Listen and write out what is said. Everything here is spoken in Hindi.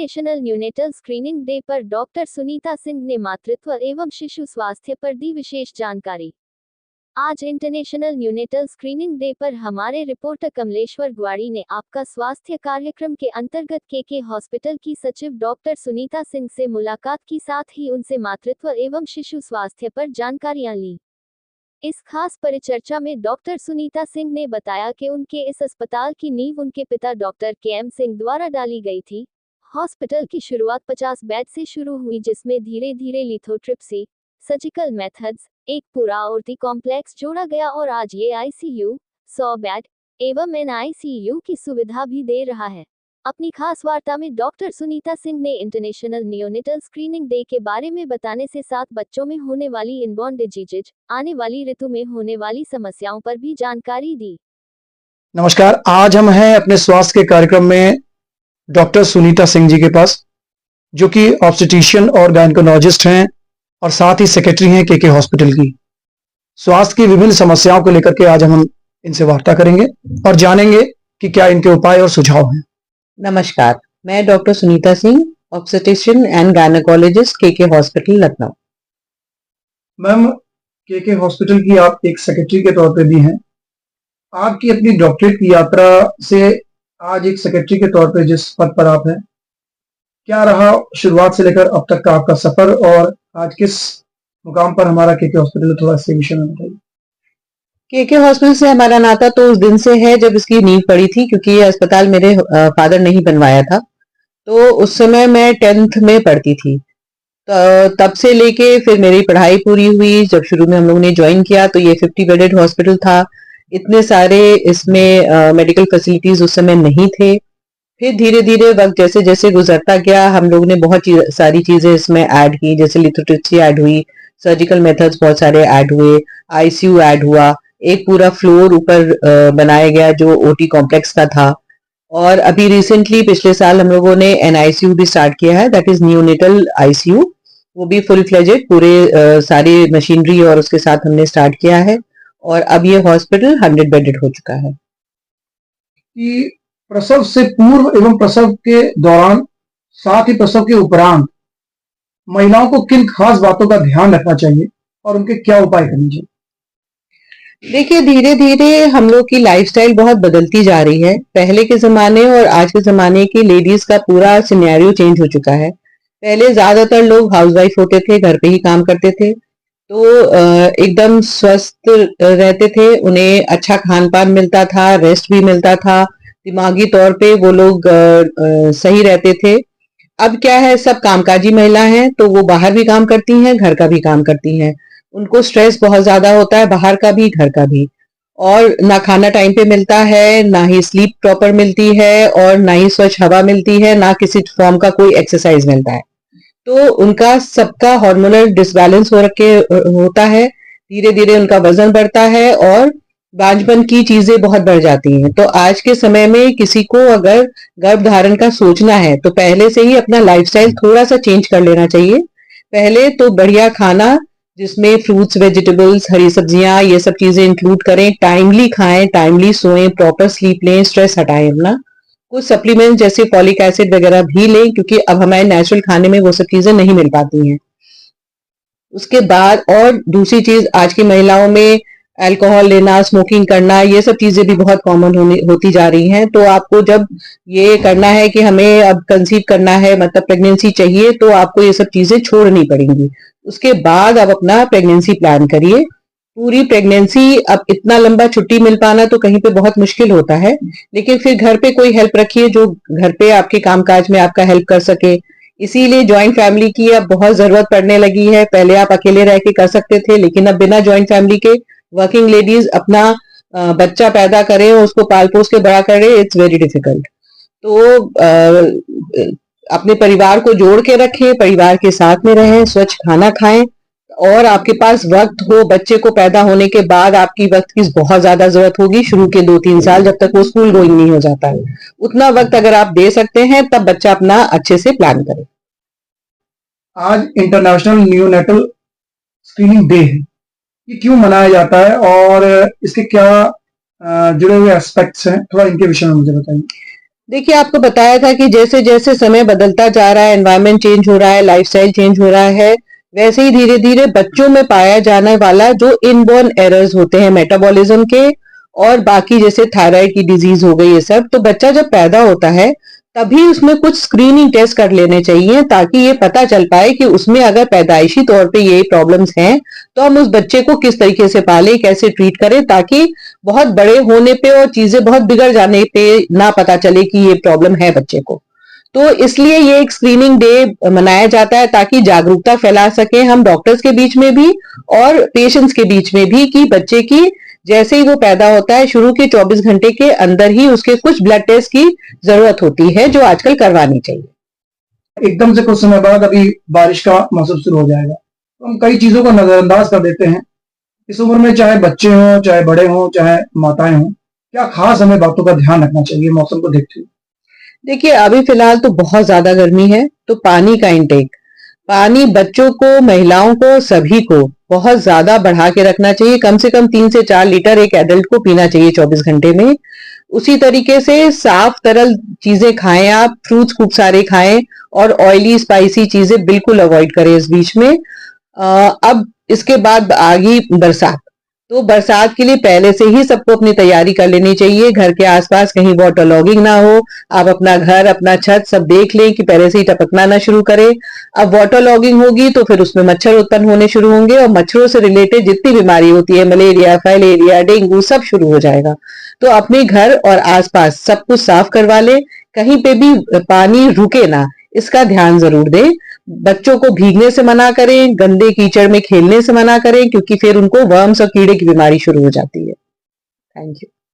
इंटरनेशनल न्यूनेटल स्क्रीनिंग डे पर डॉक्टर सुनीता सिंह ने मातृत्व एवं शिशु स्वास्थ्य पर दी विशेष जानकारी। आज इंटरनेशनल न्यूनेटल स्क्रीनिंग डे पर हमारे रिपोर्टर कमलेश्वर ग्वाड़ी ने आपका स्वास्थ्य कार्यक्रम के अंतर्गत केके हॉस्पिटल की सचिव डॉक्टर सुनीता सिंह से मुलाकात की, साथ ही उनसे मातृत्व एवं शिशु स्वास्थ्य पर जानकारियां ली। इस खास परिचर्चा में डॉक्टर सुनीता सिंह ने बताया कि उनके इस अस्पताल की नींव उनके पिता डॉक्टर के.एम. सिंह द्वारा डाली गई थी। हॉस्पिटल की शुरुआत 50 बेड से शुरू हुई, जिसमें धीरे धीरे लिथोट्रिप्सी, सर्जिकल मेथड्स, एक पूरा ओटी कॉम्प्लेक्स जोड़ा गया और आज ये आईसीयू, 100 बेड एवं एनआईसीयू की सुविधा भी दे रहा है। अपनी खास वार्ता में डॉक्टर सुनीता सिंह ने इंटरनेशनल नियोनेटल स्क्रीनिंग डे के बारे में बताने से साथ बच्चों में होने वाली इनबॉर्न डिजीज, आने वाली ऋतु में होने वाली समस्याओं पर भी जानकारी दी। नमस्कार, आज हम हैं अपने स्वास्थ्य के कार्यक्रम में डॉक्टर सुनीता सिंह जी के पास, जो कि ऑब्स्टेट्रिशियन और गायनेकोलॉजिस्ट हैं और साथ ही सेक्रेटरी हैं केके हॉस्पिटल की। स्वास्थ्य की विभिन्न समस्याओं को लेकर के आज हम इनसे वार्ता करेंगे और जानेंगे कि क्या इनके उपाय और सुझाव हैं। नमस्कार, मैं doctor Sunita Singh, obstetrician and gynaecologist K K hospital Lucknow. Ma'am, K K hospital की आप एक सेक्रेटरी के तौर पे भी हैं। आपकी अपनी डॉक्टरेट की यात्रा से आज एक सेक्रेटरी के तौर पे जिस पद पर आप हैं, क्या रहा शुरुआत से लेकर अब तक का आपका सफर और आज किस मुकाम पर हमारा केके हॉस्पिटल, थोड़ा इस विषय में बताइए। केके हॉस्पिटल से हमारा नाता तो उस दिन से है जब इसकी नींव पड़ी थी, क्योंकि ये अस्पताल मेरे फादर ने ही बनवाया था। तो उस समय मैं 10th में पढ़ती थी, तो तब से लेके फिर मेरी पढ़ाई पूरी हुई। जब शुरू में हम लोगों ने ज्वाइन किया तो ये 50 बेडेड हॉस्पिटल था। इतने सारे इसमें मेडिकल फैसिलिटीज उस समय नहीं थे। फिर धीरे धीरे वक्त जैसे जैसे गुजरता गया, हम लोग ने बहुत सारी चीजें इसमें ऐड की, जैसे लिथोट्रिप्सी ऐड हुई, सर्जिकल मेथड्स बहुत सारे ऐड हुए, आईसीयू ऐड हुआ, एक पूरा फ्लोर ऊपर बनाया गया जो ओटी कॉम्प्लेक्स का था। और अभी रिसेंटली पिछले साल हम लोगों ने एनआईसीयू भी स्टार्ट किया है, दैट इज नियोनेटल आईसीयू। वो भी फुल फ्लेजेड पूरे सारी मशीनरी और उसके साथ हमने स्टार्ट किया है और अब ये हॉस्पिटल 100 बेडेड हो चुका है। कि प्रसव से पूर्व एवं प्रसव के दौरान, साथ ही प्रसव के उपरांत महिलाओं को किन खास बातों का ध्यान रखना चाहिए और उनके क्या उपाय करने चाहिए? देखिए, धीरे धीरे हम लोग की लाइफस्टाइल बहुत बदलती जा रही है। पहले के जमाने और आज के जमाने की लेडीज का पूरा सिनेरियो चेंज हो चुका है। पहले ज्यादातर लोग हाउसवाइफ होते थे, घर पे ही काम करते थे, तो एकदम स्वस्थ रहते थे, उन्हें अच्छा खान पान मिलता था, रेस्ट भी मिलता था, दिमागी तौर पे वो लोग सही रहते थे। अब क्या है, सब कामकाजी महिला हैं, तो वो बाहर भी काम करती हैं, घर का भी काम करती हैं। उनको स्ट्रेस बहुत ज्यादा होता है, बाहर का भी घर का भी, और ना खाना टाइम पे मिलता है, ना ही स्लीप प्रॉपर मिलती है, और ना ही स्वच्छ हवा मिलती है, ना किसी फॉर्म का कोई एक्सरसाइज मिलता है। तो उनका सबका हार्मोनल डिसबैलेंस हो रखे होता है। धीरे धीरे उनका वजन बढ़ता है और बांझपन की चीजें बहुत बढ़ जाती हैं। तो आज के समय में किसी को अगर गर्भ धारण का सोचना है तो पहले से ही अपना लाइफस्टाइल थोड़ा सा चेंज कर लेना चाहिए। पहले तो बढ़िया खाना, जिसमें फ्रूट्स, वेजिटेबल्स, हरी सब्जियां, ये सब चीजें इंक्लूड करें, टाइमली खाएं, टाइमली सोएं, प्रॉपर स्लीप लें, स्ट्रेस हटाएं अपना। कुछ सप्लीमेंट जैसे फॉलिक एसिड वगैरह भी लें, क्योंकि अब हमारे नेचुरल खाने में वो सब चीजें नहीं मिल पाती हैं। उसके बाद और दूसरी चीज, आज की महिलाओं में अल्कोहल लेना, स्मोकिंग करना, ये सब चीजें भी बहुत कॉमन होती जा रही हैं। तो आपको जब ये करना है कि हमें अब कंसीव करना है, मतलब प्रेगनेंसी चाहिए, तो आपको ये सब चीजें छोड़नी पड़ेंगी। उसके बाद आप अपना प्रेगनेंसी प्लान करिए। पूरी प्रेगनेंसी अब इतना लंबा छुट्टी मिल पाना तो कहीं पे बहुत मुश्किल होता है, लेकिन फिर घर पे कोई हेल्प रखिए जो घर पे आपके कामकाज में आपका हेल्प कर सके। इसीलिए ज्वाइंट फैमिली की अब बहुत जरूरत पड़ने लगी है। पहले आप अकेले रह के कर सकते थे, लेकिन अब बिना ज्वाइंट फैमिली के वर्किंग लेडीज अपना बच्चा पैदा करें, उसको पाल पोस के बड़ा करें, इट्स वेरी डिफिकल्ट। तो अपने परिवार को जोड़ के रखें, परिवार के साथ में रहें, स्वच्छ खाना खाएं, और आपके पास वक्त हो। बच्चे को पैदा होने के बाद आपकी वक्त की बहुत ज्यादा जरूरत होगी, शुरू के 2-3 साल जब तक वो स्कूल गोइंग नहीं हो जाता है। उतना वक्त अगर आप दे सकते हैं तब बच्चा अपना अच्छे से प्लान करें। आज इंटरनेशनल न्यूनेटल स्क्रीनिंग डे है, ये क्यों मनाया जाता है और इसके क्या जुड़े हुए एस्पेक्ट्स हैं, थोड़ा इनके विषय में मुझे बताइए। देखिए, आपको बताया था कि जैसे जैसे समय बदलता जा रहा है, एनवायरनमेंट चेंज हो रहा है, लाइफस्टाइल चेंज हो रहा है, वैसे ही धीरे धीरे बच्चों में पाया जाने वाला जो इनबॉर्न एरर्स होते हैं मेटाबॉलिज्म के और बाकी जैसे थायराइड की डिजीज हो गई, ये सब, तो बच्चा जब पैदा होता है तभी उसमें कुछ स्क्रीनिंग टेस्ट कर लेने चाहिए ताकि ये पता चल पाए कि उसमें अगर पैदाइशी तौर पे ये प्रॉब्लम्स हैं तो हम उस बच्चे को किस तरीके से पालें, कैसे ट्रीट करें, ताकि बहुत बड़े होने पे और चीजें बहुत बिगड़ जाने पे ना पता चले कि ये प्रॉब्लम है बच्चे को। तो इसलिए ये एक स्क्रीनिंग डे मनाया जाता है ताकि जागरूकता फैला सके हम डॉक्टर्स के बीच में भी और पेशेंट्स के बीच में भी कि बच्चे की जैसे ही वो पैदा होता है शुरू के 24 घंटे के अंदर ही उसके कुछ ब्लड टेस्ट की जरूरत होती है जो आजकल करवानी चाहिए। एकदम से कुछ समय बाद अभी बारिश का मौसम शुरू हो जाएगा, तो हम कई चीजों को नजरअंदाज कर देते हैं। इस उम्र में चाहे बच्चे हों, चाहे बड़े हों, चाहे माताएं हों, क्या खास हमें बातों का ध्यान रखना चाहिए मौसम को देखते हुए? देखिए, अभी फिलहाल तो बहुत ज्यादा गर्मी है, तो पानी का इंटेक, पानी बच्चों को, महिलाओं को, सभी को बहुत ज्यादा बढ़ा के रखना चाहिए। कम से कम 3 से 4 लीटर एक एडल्ट को पीना चाहिए 24 घंटे में। उसी तरीके से साफ तरल चीजें खाएं, आप फ्रूट्स खूब सारे खाएं और ऑयली स्पाइसी चीजें बिल्कुल अवॉइड करें इस बीच में। अब इसके बाद आ गई बरसात, तो बरसात के लिए पहले से ही सबको अपनी तैयारी कर लेनी चाहिए। घर के आसपास कहीं वाटर लॉगिंग ना हो, आप अपना घर, अपना छत सब देख लें कि पहले से ही टपकना ना शुरू करे। अब वाटर लॉगिंग होगी तो फिर उसमें मच्छर उत्पन्न होने शुरू होंगे और मच्छरों से रिलेटेड जितनी बीमारी होती है, मलेरिया, फाइलेरिया, डेंगू, सब शुरू हो जाएगा। तो अपने घर और आसपास सब कुछ साफ करवा ले, कहीं पे भी पानी रुके ना, इसका ध्यान जरूर दें। बच्चों को भीगने से मना करें, गंदे कीचड़ में खेलने से मना करें, क्योंकि फिर उनको वर्म्स और कीड़े की बीमारी शुरू हो जाती है। Thank you.